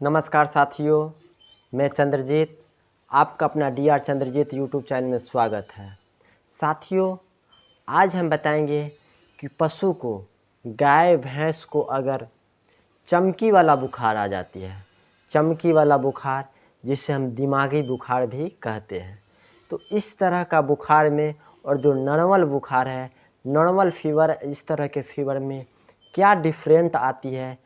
नमस्कार साथियों, मैं चंद्रजीत, आपका अपना DR चंद्रजीत यूट्यूब चैनल में स्वागत है। साथियों, आज हम बताएंगे कि पशु को, गाय भैंस को अगर चमकी वाला बुखार आ जाती है, चमकी वाला बुखार जिसे हम दिमागी बुखार भी कहते हैं, तो इस तरह का बुखार में और जो नॉर्मल बुखार है, नॉर्मल फीवर, इस तरह के फीवर में क्या डिफरेंट आती है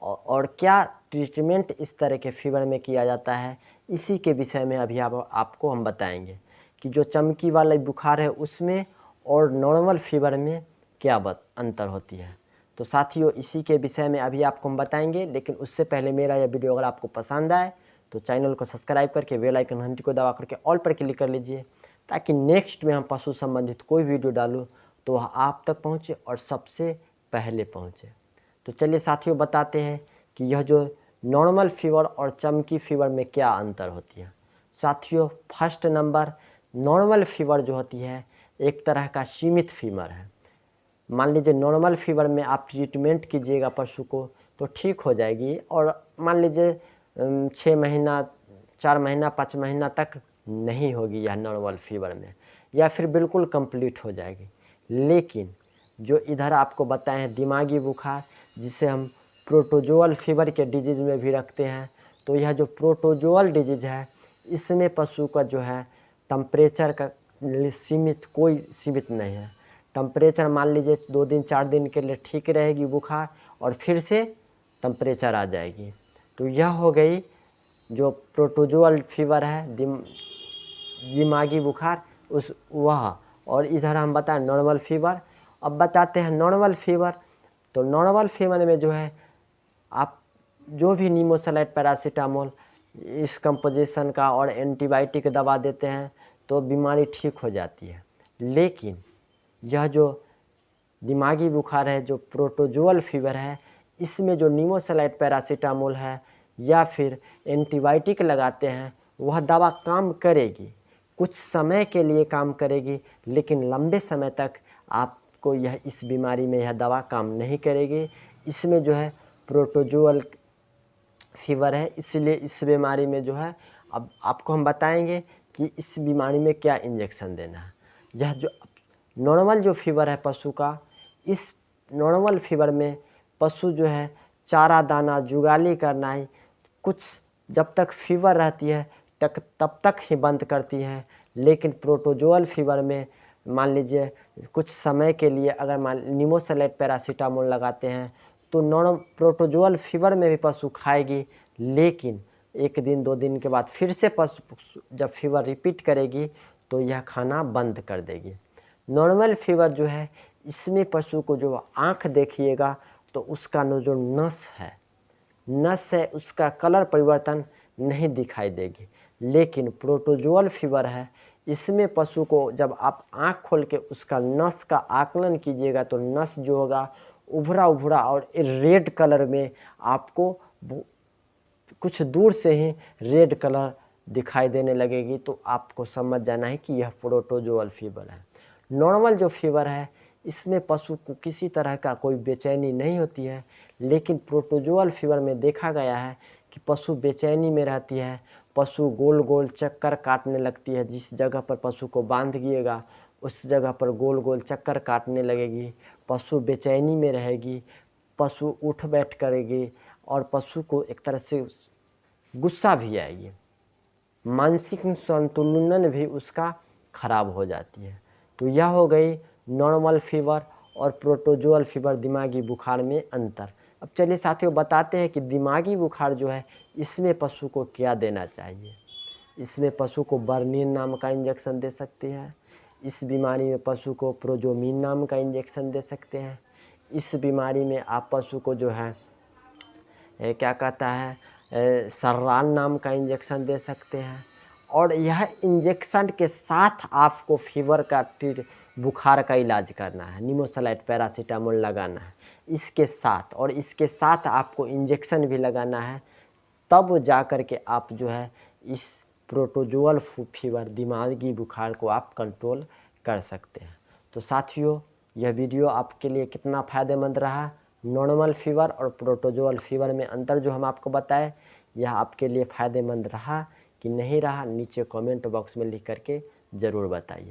और क्या ट्रीटमेंट इस तरह के फीवर में किया जाता है, इसी के विषय में अभी आपको हम बताएंगे कि जो चमकी वाला बुखार है उसमें और नॉर्मल फीवर में क्या अंतर होती है। तो साथियों, इसी के विषय में अभी आपको हम बताएंगे, लेकिन उससे पहले मेरा यह वीडियो अगर आपको पसंद आए तो चैनल को सब्सक्राइब करके बेल आइकन घंटी को दबा करके ऑल पर क्लिक कर लीजिए, ताकि नेक्स्ट में हम पशु संबंधित कोई वीडियो डालूँ तो वह आप तक पहुँचे और सबसे पहले पहुँचे। तो चलिए साथियों, बताते हैं कि यह जो नॉर्मल फीवर और चमकी फीवर में क्या अंतर होती है। साथियों, फर्स्ट नंबर, नॉर्मल फीवर जो होती है एक तरह का सीमित फीवर है। मान लीजिए नॉर्मल फीवर में आप ट्रीटमेंट कीजिएगा पशु को तो ठीक हो जाएगी, और मान लीजिए 6 महीना, 4 महीना, 5 महीना तक नहीं होगी यह नॉर्मल फीवर में, या फिर बिल्कुल कंप्लीट हो जाएगी। लेकिन जो इधर आपको बताए हैं दिमागी बुखार, जिसे हम प्रोटोजोअल फीवर के डिजीज़ में भी रखते हैं, तो यह जो प्रोटोजोअल डिजीज़ है इसमें पशु का जो है टेम्परेचर का कोई सीमित नहीं है। टेम्परेचर मान लीजिए 2 दिन 4 दिन के लिए ठीक रहेगी बुखार, और फिर से टेम्परेचर आ जाएगी। तो यह हो गई जो प्रोटोजोअल फीवर है, दिमागी बुखार वह। और इधर हम बताएं नॉर्मल फीवर। अब बताते हैं नॉर्मल फीवर। तो नॉर्मल फीवर में जो है आप जो भी नीमोसलाइट, पैरासीटामोल, इस कंपोजिशन का और एंटीबायोटिक दवा देते हैं तो बीमारी ठीक हो जाती है। लेकिन यह जो दिमागी बुखार है, जो प्रोटोजोअल फीवर है, इसमें जो नीमोसलाइट, पैरासीटामोल है या फिर एंटीबायोटिक लगाते हैं, वह दवा काम करेगी, कुछ समय के लिए काम करेगी, लेकिन लंबे समय तक आपको इस बीमारी में यह दवा काम नहीं करेगी। इसमें जो है प्रोटोजोअल फीवर है, इसलिए इस बीमारी में जो है अब आपको हम बताएंगे कि इस बीमारी में क्या इंजेक्शन देना है। यह जो नॉर्मल जो फीवर है पशु का, इस नॉर्मल फीवर में पशु जो है चारा दाना जुगाली करना ही कुछ जब तक फीवर रहती है तब तक ही बंद करती है। लेकिन प्रोटोजोअल फीवर में मान लीजिए कुछ समय के लिए अगर नीमोसलाइट, पैरासीटामोल लगाते हैं तो प्रोटोजोअल फीवर में भी पशु खाएगी, लेकिन 1 दिन 2 दिन के बाद फिर से पशु जब फीवर रिपीट करेगी तो यह खाना बंद कर देगी। नॉर्मल फीवर जो है इसमें पशु को जो आँख देखिएगा तो उसका जो नस है उसका कलर परिवर्तन नहीं दिखाई देगी। लेकिन प्रोटोजोअल फीवर है, इसमें पशु को जब आप आँख खोल के उसका नस का आकलन कीजिएगा तो नस जो होगा उभरा उभरा और रेड कलर में आपको कुछ दूर से ही रेड कलर दिखाई देने लगेगी। तो आपको समझ जाना है कि यह प्रोटोजोअल फीवर है। नॉर्मल जो फीवर है इसमें पशु को किसी तरह का कोई बेचैनी नहीं होती है, लेकिन प्रोटोजोअल फीवर में देखा गया है कि पशु बेचैनी में रहती है, पशु गोल गोल चक्कर काटने लगती है। जिस जगह पर पशु को बांध दिएगा उस जगह पर गोल गोल चक्कर काटने लगेगी, पशु बेचैनी में रहेगी, पशु उठ बैठ करेगी, और पशु को एक तरह से गुस्सा भी आएगी, मानसिक संतुलन भी उसका खराब हो जाती है। तो यह हो गई नॉर्मल फीवर और प्रोटोजोअल फीवर, दिमागी बुखार में अंतर। अब चलिए साथियों, बताते हैं कि दिमागी बुखार जो है इसमें पशु को क्या देना चाहिए। इसमें पशु को बर्निन नाम का इंजेक्शन दे सकते हैं। इस बीमारी में पशु को प्रोजोमिन नाम का इंजेक्शन दे सकते हैं। इस बीमारी में आप पशु को जो है क्या कहता है सर्रान नाम का इंजेक्शन दे सकते हैं। और यह इंजेक्शन के साथ आपको फीवर का बुखार का इलाज करना है, नीमोसलाइट, पैरासीटामोल लगाना है इसके साथ, और इसके साथ आपको इंजेक्शन भी लगाना है। तब जा कर के आप जो है इस प्रोटोजोअल फीवर, दिमागी बुखार को आप कंट्रोल कर सकते हैं। तो साथियों, यह वीडियो आपके लिए कितना फ़ायदेमंद रहा, नॉर्मल फीवर और प्रोटोजोअल फीवर में अंतर जो हम आपको बताए, यह आपके लिए फ़ायदेमंद रहा कि नहीं रहा, नीचे कमेंट बॉक्स में लिख करके ज़रूर बताइए।